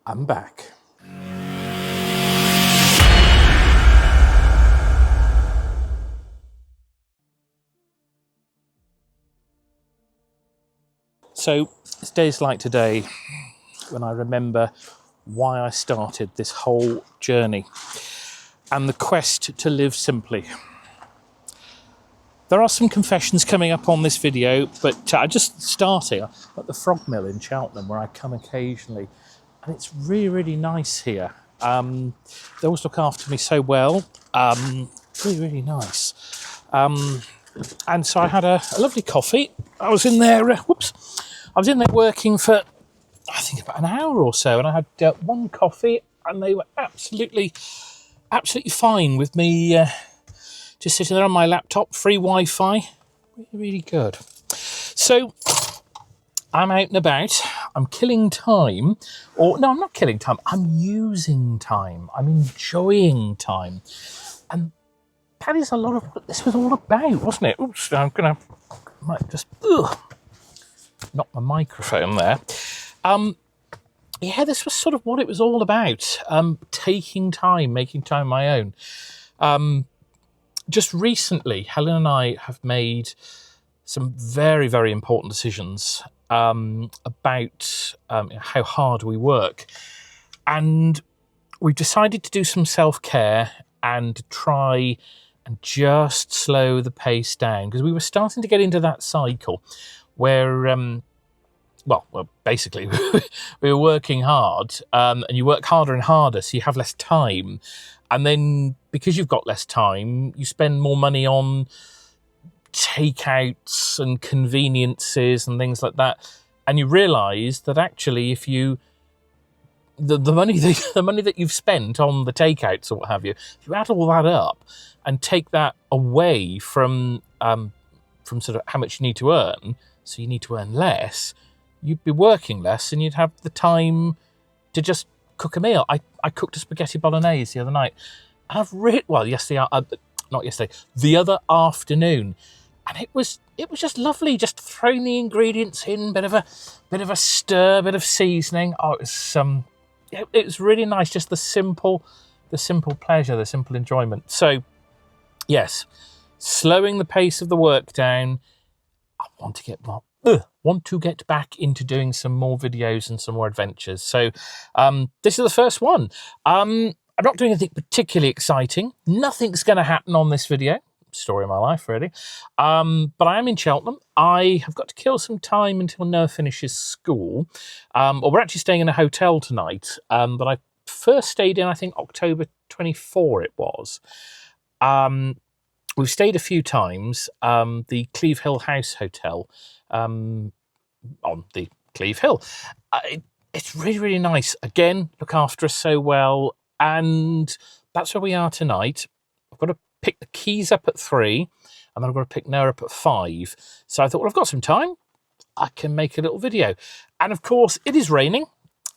I'm back. So it's days like today when I remember why I started this whole journey and the quest to live simply. There are some confessions coming up on this video, but I'm just starting at the Frog Mill in Cheltenham, where I come occasionally, and it's really, really nice here. They always look after me so well. Really, really nice. And so I had a lovely coffee. I was in there. I was in there working for, I think, about an hour or so, and I had one coffee, and they were absolutely fine with me just sitting there on my laptop, free Wi-Fi, really, really good. So I'm out and about. I'm killing time, or no, I'm not killing time. I'm using time. I'm enjoying time, and that is a lot of what this was all about, wasn't it? Oops, might just knock my microphone there. Yeah, this was sort of what it was all about. Taking time, making time my own. Just recently, Helen and I have made some very, very important decisions about how hard we work. And we've decided to do some self-care and try and just slow the pace down, because we were starting to get into that cycle where, basically, we were working hard, and you work harder and harder, so you have less time. And then because you've got less time, you spend more money on takeouts and conveniences and things like that. And you realise that actually, if you the money that you've spent on the takeouts or what have you, if you add all that up and take that away from sort of how much you need to earn, so you need to earn less, you'd be working less, and you'd have the time to just cook a meal. I cooked a spaghetti bolognese the other night. And the other afternoon, and it was just lovely. Just throwing the ingredients in, bit of a stir, bit of seasoning. Oh, it was really nice. Just the simple pleasure, the simple enjoyment. So, yes, slowing the pace of the work down. I want to get back into doing some more videos and some more adventures. So this is the first one. I'm not doing anything particularly exciting. Nothing's going to happen on this video. Story of my life, really. But I am in Cheltenham. I have got to kill some time until Noah finishes school. We're actually staying in a hotel tonight that I first stayed in, I think, October 24 it was. We've stayed a few times. The Cleve Hill House Hotel on the Cleve Hill. It's really, really nice. Again, look after us so well. And that's where we are tonight. I've got to pick the keys up at 3, and then I've got to pick Noah up at 5. So I thought, well, I've got some time. I can make a little video. And of course, it is raining,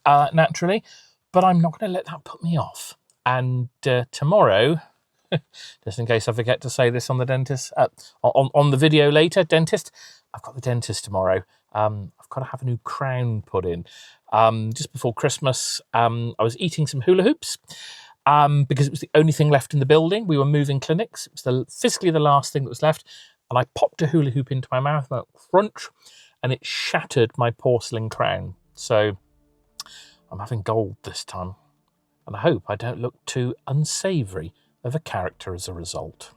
naturally, but I'm not going to let that put me off. And tomorrow, just in case I forget to say this on the dentist, on the video later, dentist, I've got the dentist tomorrow. I've got to have a new crown put in. Just before Christmas, I was eating some hula hoops because it was the only thing left in the building. We were moving clinics. It was physically the last thing that was left. And I popped a hula hoop into my mouth, went crunch, and it shattered my porcelain crown. So I'm having gold this time. And I hope I don't look too unsavoury of a character as a result.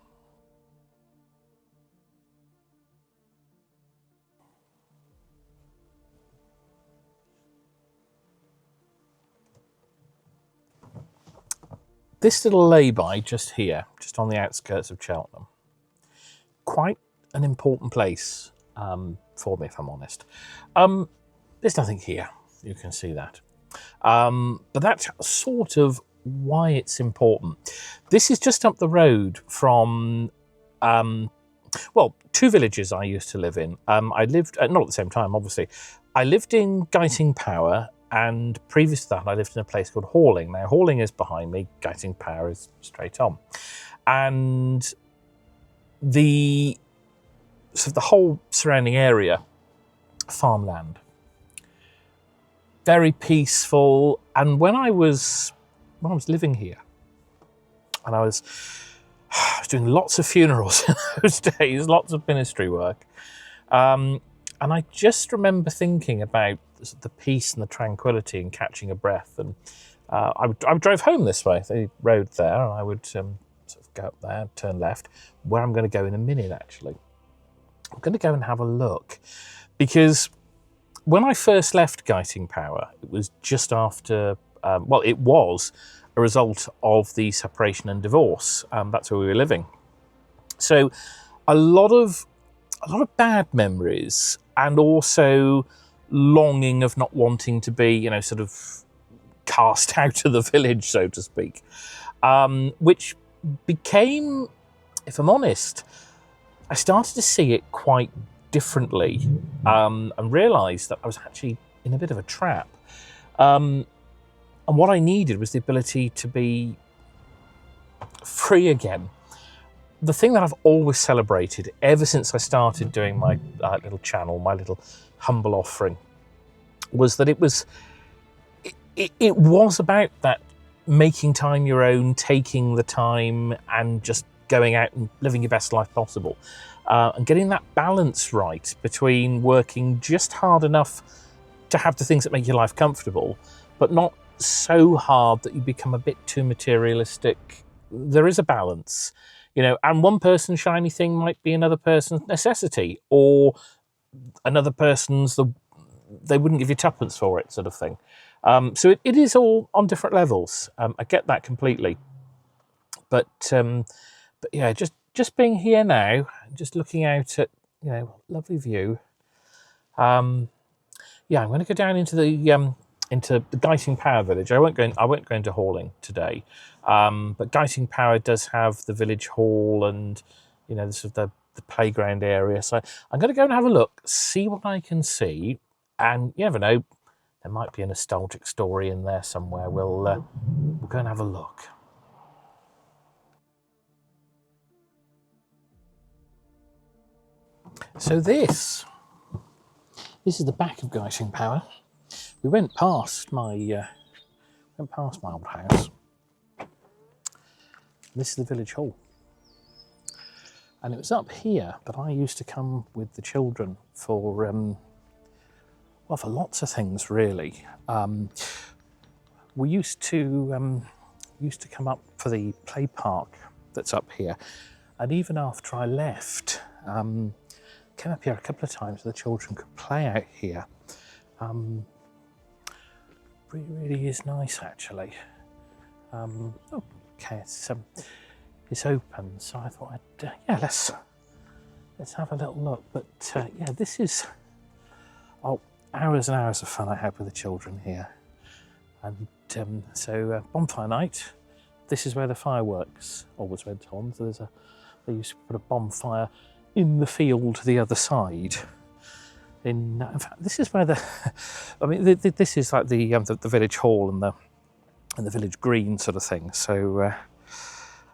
This little lay-by just here, just on the outskirts of Cheltenham, quite an important place for me, if I'm honest. There's nothing here, you can see that. But that's sort of why it's important. This is just up the road from, two villages I used to live in. I lived, not at the same time, obviously. I lived in Guiting Power, and previous to that, I lived in a place called Horling. Now, Horling is behind me, Guiting Power is straight on. And the whole surrounding area, farmland. very peaceful. And when I was living here, and I was doing lots of funerals in those days, lots of ministry work. And I just remember thinking about the peace and the tranquility and catching a breath. And I drove home this way, the road there, and I would sort of go up there, turn left, where I'm going to go in a minute, actually. I'm going to go and have a look, because when I first left Guiting Power, it was just after, it was a result of the separation and divorce. That's where we were living. So a lot of bad memories, and also longing of not wanting to be, sort of cast out of the village, so to speak, which became, if I'm honest, I started to see it quite differently, and realised that I was actually in a bit of a trap. And what I needed was the ability to be free again. The thing that I've always celebrated ever since I started doing my little channel, my little humble offering, was that it was about that making time your own, taking the time and just going out and living your best life possible, and getting that balance right between working just hard enough to have the things that make your life comfortable, but not so hard that you become a bit too materialistic. There is a balance, and one person's shiny thing might be another person's necessity, or another person's they wouldn't give you tuppence for it, sort of thing. So it is all on different levels. I get that completely, but yeah, just being here now, just looking out at lovely view. Yeah, I'm going to go down into the Guiting Power village. I won't go into Halling today, but Guiting Power does have the village hall and the playground area. So I'm going to go and have a look, see what I can see, and you never know, there might be a nostalgic story in there somewhere. We'll go and have a look. So this is the back of Guiting Power. We went past my old house. This is the village hall, and it was up here that I used to come with the children for lots of things, really. We used to come up for the play park that's up here, and even after I left, came up here a couple of times so the children could play out here. Really is nice, actually. Okay, it's open, so I thought let's have a little look. But yeah, this is hours and hours of fun I had with the children here. And so bonfire night. This is where the fireworks always went on. So they used to put a bonfire in the field to the other side. In fact, this is where this is like the village hall and the village green sort of thing. So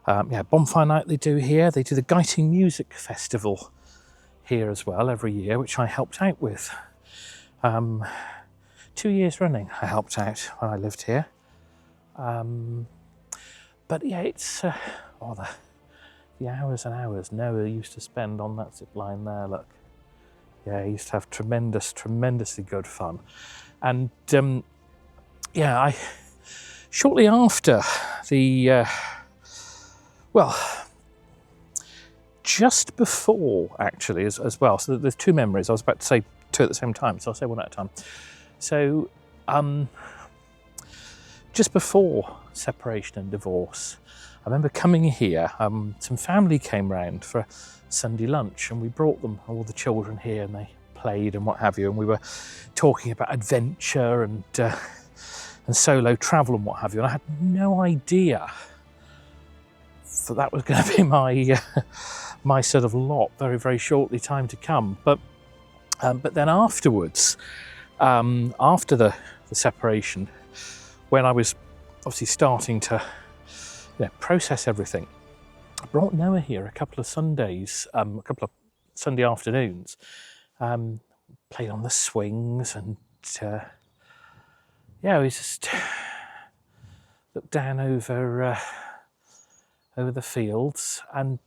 yeah, bonfire night they do here. They do the Guiting Music Festival here as well every year, which I helped out with. 2 years running I helped out when I lived here. But yeah, it's the hours and hours Noah used to spend on that zip line there, look. Yeah, he used to have tremendously good fun. And yeah, shortly after just before actually as well, so there's two memories. I was about to say two at the same time, so I'll say one at a time. So just before separation and divorce, I remember coming here, some family came round for a Sunday lunch, and we brought them, all the children here, and they played and what have you, and we were talking about adventure and solo travel and what have you, and I had no idea that was going to be my sort of lot very, very shortly time to come. But then afterwards, after the separation, when I was obviously starting to process everything, I brought Noah here a couple of Sundays, a couple of Sunday afternoons, played on the swings, and yeah, we just looked down over the fields, and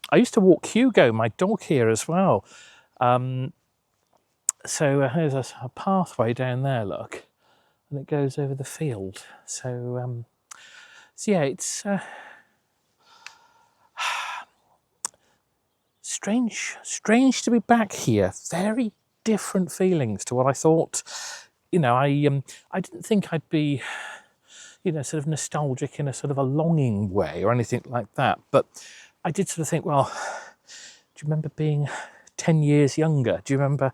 I used to walk Hugo, my dog, here as well. So there's a pathway down there, look, and it goes over the field. So, so yeah, it's strange to be back here. Very different feelings to what I thought. You know, I didn't think I'd be, you know, sort of nostalgic in a sort of a longing way or anything like that. But I did sort of think, well, do you remember being 10 years younger? Do you remember,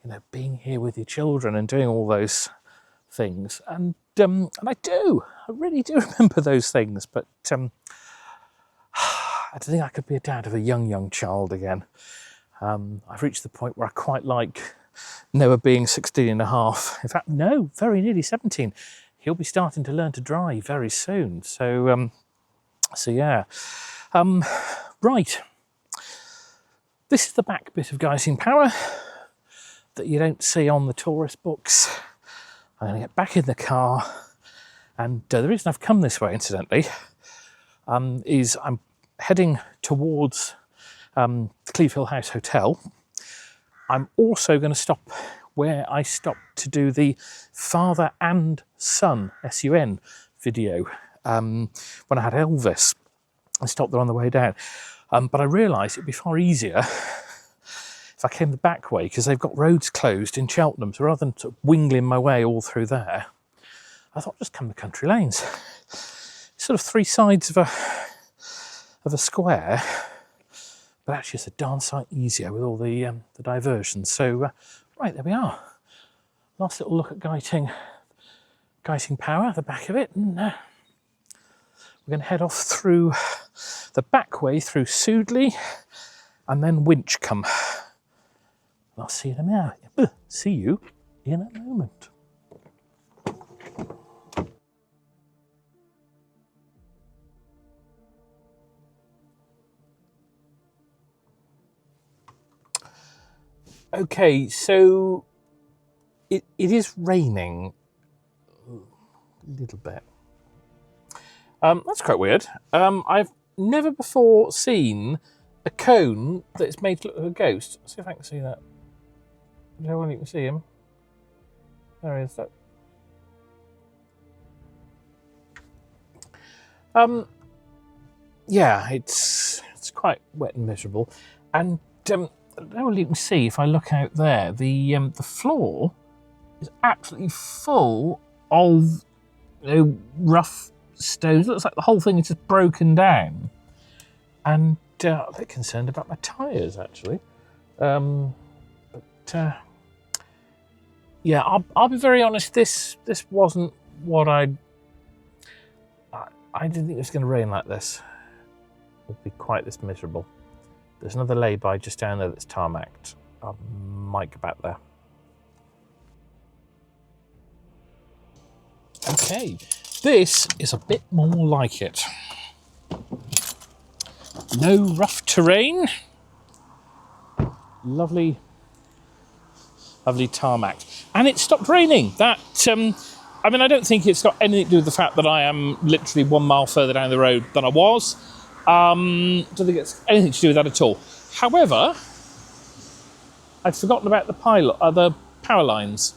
you know, being here with your children and doing all those things? And I do. I really do remember those things. But I don't think I could be a dad of a young child again. I've reached the point where I quite like Noah being 16 and a half. In fact, no, very nearly 17. He'll be starting to learn to drive very soon. So, so yeah. Right. This is the back bit of Guiting Power that you don't see on the tourist books. I'm going to get back in the car. And the reason I've come this way, incidentally, is I'm heading towards the Cleve Hill House Hotel. I'm also going to stop where I stopped to do the father and son, S-U-N, video when I had Elvis. I stopped there on the way down. But I realised it'd be far easier if I came the back way, because they've got roads closed in Cheltenham. So rather than sort of wingling my way all through there, I thought just come the country lanes. Sort of three sides of a square, but actually it's a darn sight easier with all the diversions. So right, there we are. Last little look at Guiting Power, the back of it, and we're going to head off through the back way through Sudeley and then Winchcombe. I'll see you in a minute. See you in a moment. Okay, so it is raining a little bit. That's quite weird. I've never before seen a cone that's made to look like a ghost. Let's see if I can see that. Is there one you can see him? There he is. That. Yeah, it's quite wet and miserable, and well, you can see if I look out there, the floor is absolutely full of rough stones. It looks like the whole thing is just broken down, and I'm a bit concerned about my tyres actually. But yeah, I'll be very honest. This wasn't what I didn't think it was going to rain like this. It would be quite this miserable. There's another lay-by just down there that's tarmacked. I might go back there. Okay, this is a bit more like it. No rough terrain. Lovely tarmac. And it stopped raining. That, I mean, I don't think it's got anything to do with the fact that I am literally 1 mile further down the road than I was. Don't think it's anything to do with that at all. However, I'd forgotten about the power lines,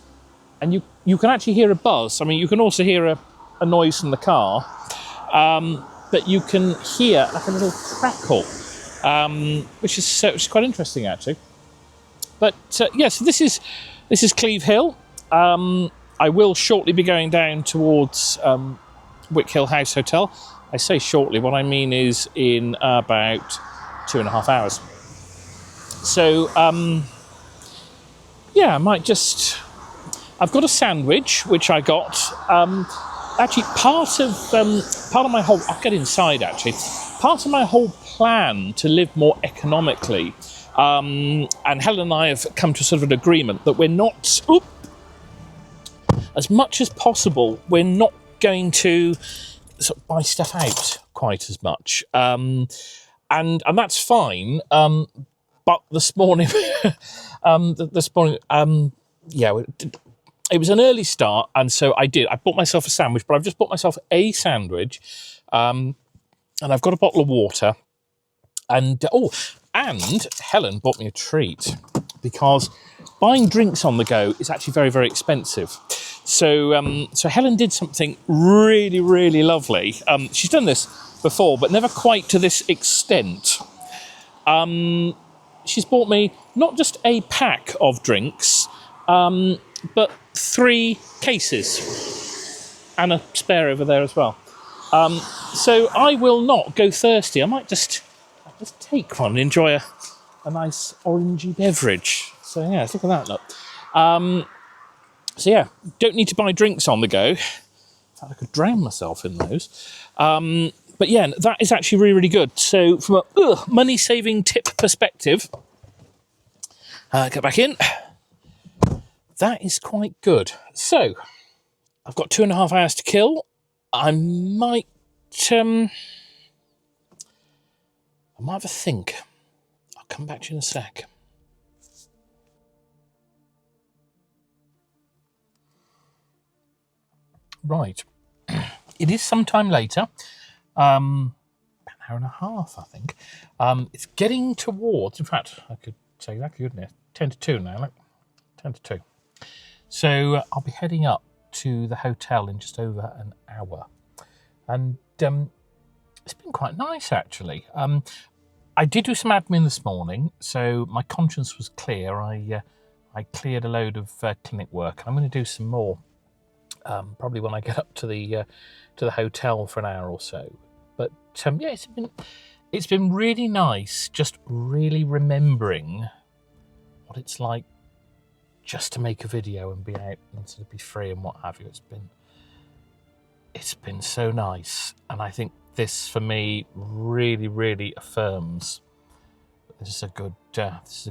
and you can actually hear a buzz. I mean, you can also hear a noise from the car, but you can hear like a little crackle, which is quite interesting actually. But yeah, so this is Cleve Hill. I will shortly be going down towards Wick Hill House Hotel. I say shortly, what I mean is in about 2.5 hours. So, yeah, I might just... I've got a sandwich, which I got. Actually, part of my whole... I'll get inside, actually. Part of my whole plan to live more economically, and Helen and I have come to sort of an agreement that we're not... as much as possible, we're not going to sort of buy stuff out quite as much, and that's fine. But this morning, yeah, it was an early start, and so I bought myself a sandwich, but I've just bought myself a sandwich, and I've got a bottle of water, and and Helen bought me a treat, because buying drinks on the go is actually very, very expensive. So Helen did something really, really lovely. She's done this before, but never quite to this extent. She's bought me not just a pack of drinks, but 3 cases, and a spare over there as well. So I will not go thirsty. I might just take one and enjoy a nice orangey beverage. So yeah, look at that, look. So yeah, don't need to buy drinks on the go. In fact, I could drown myself in those. But yeah, that is actually really, really good. So from a money-saving tip perspective, get back in. That is quite good. So I've got 2.5 hours to kill. I might have a think. I'll come back to you in a sec. Right. It is sometime later. About an hour and a half, I think. It's getting towards, in fact, I could say exactly, couldn't it? 10 to 2 now, look. 10 to 2. So I'll be heading up to the hotel in just over an hour. And it's been quite nice, actually. I did do some admin this morning, so my conscience was clear. I cleared a load of clinic work, and I'm going to do some more. Probably when I get up to the hotel for an hour or so. But yeah, it's been really nice, just really remembering what it's like just to make a video and be out and sort of be free and what have you. It's been so nice, and I think this for me really, really affirms that this is a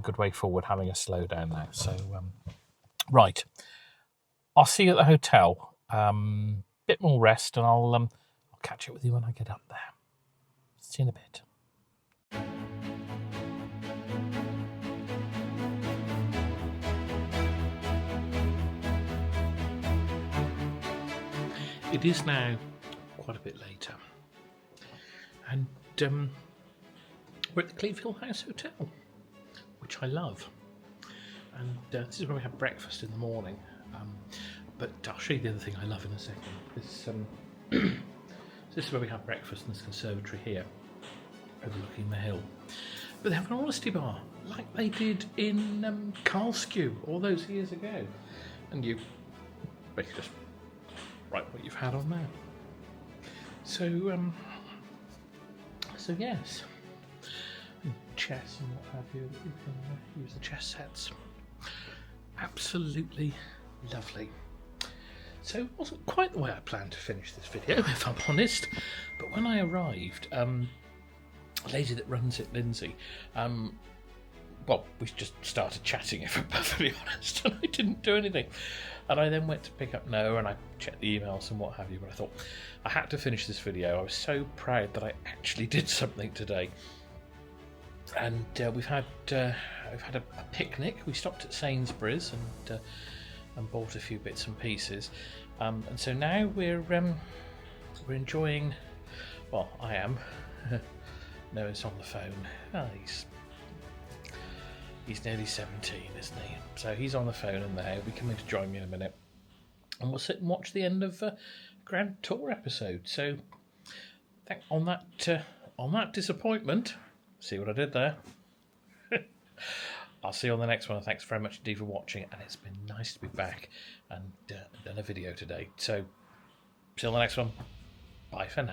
good way forward, having a slowdown now. So right. I'll see you at the hotel. Bit more rest, and I'll catch up with you when I get up there. See you in a bit. It is now quite a bit later, and we're at the Cleve Hill House Hotel, which I love. And this is where we have breakfast in the morning. But I'll show you the other thing I love in a second. This is where we have breakfast in this conservatory here, overlooking the hill. But they have an honesty bar, like they did in Carlskew all those years ago. And you basically just write what you've had on there. So yes, chess and what have you. You can use the chess sets. Absolutely lovely. So it wasn't quite the way I planned to finish this video, if I'm honest. But when I arrived, a lady that runs it, Lindsay, well, we just started chatting, if I'm perfectly honest, and I didn't do anything. And I then went to pick up Noah, and I checked the emails and what have you, but I thought I had to finish this video. I was so proud that I actually did something today. And we've had a picnic. We stopped at Sainsbury's and bought a few bits and pieces, and so now we're enjoying. Well, I am. Noah's on the phone. Oh, he's nearly 17, isn't he? So he's on the phone, and he'll be coming to join me in a minute, and we'll sit and watch the end of Grand Tour episode. So, on that disappointment. See what I did there? I'll see you on the next one. Thanks very much indeed for watching, and it's been nice to be back and done a video today. So, see you on the next one. Bye for now.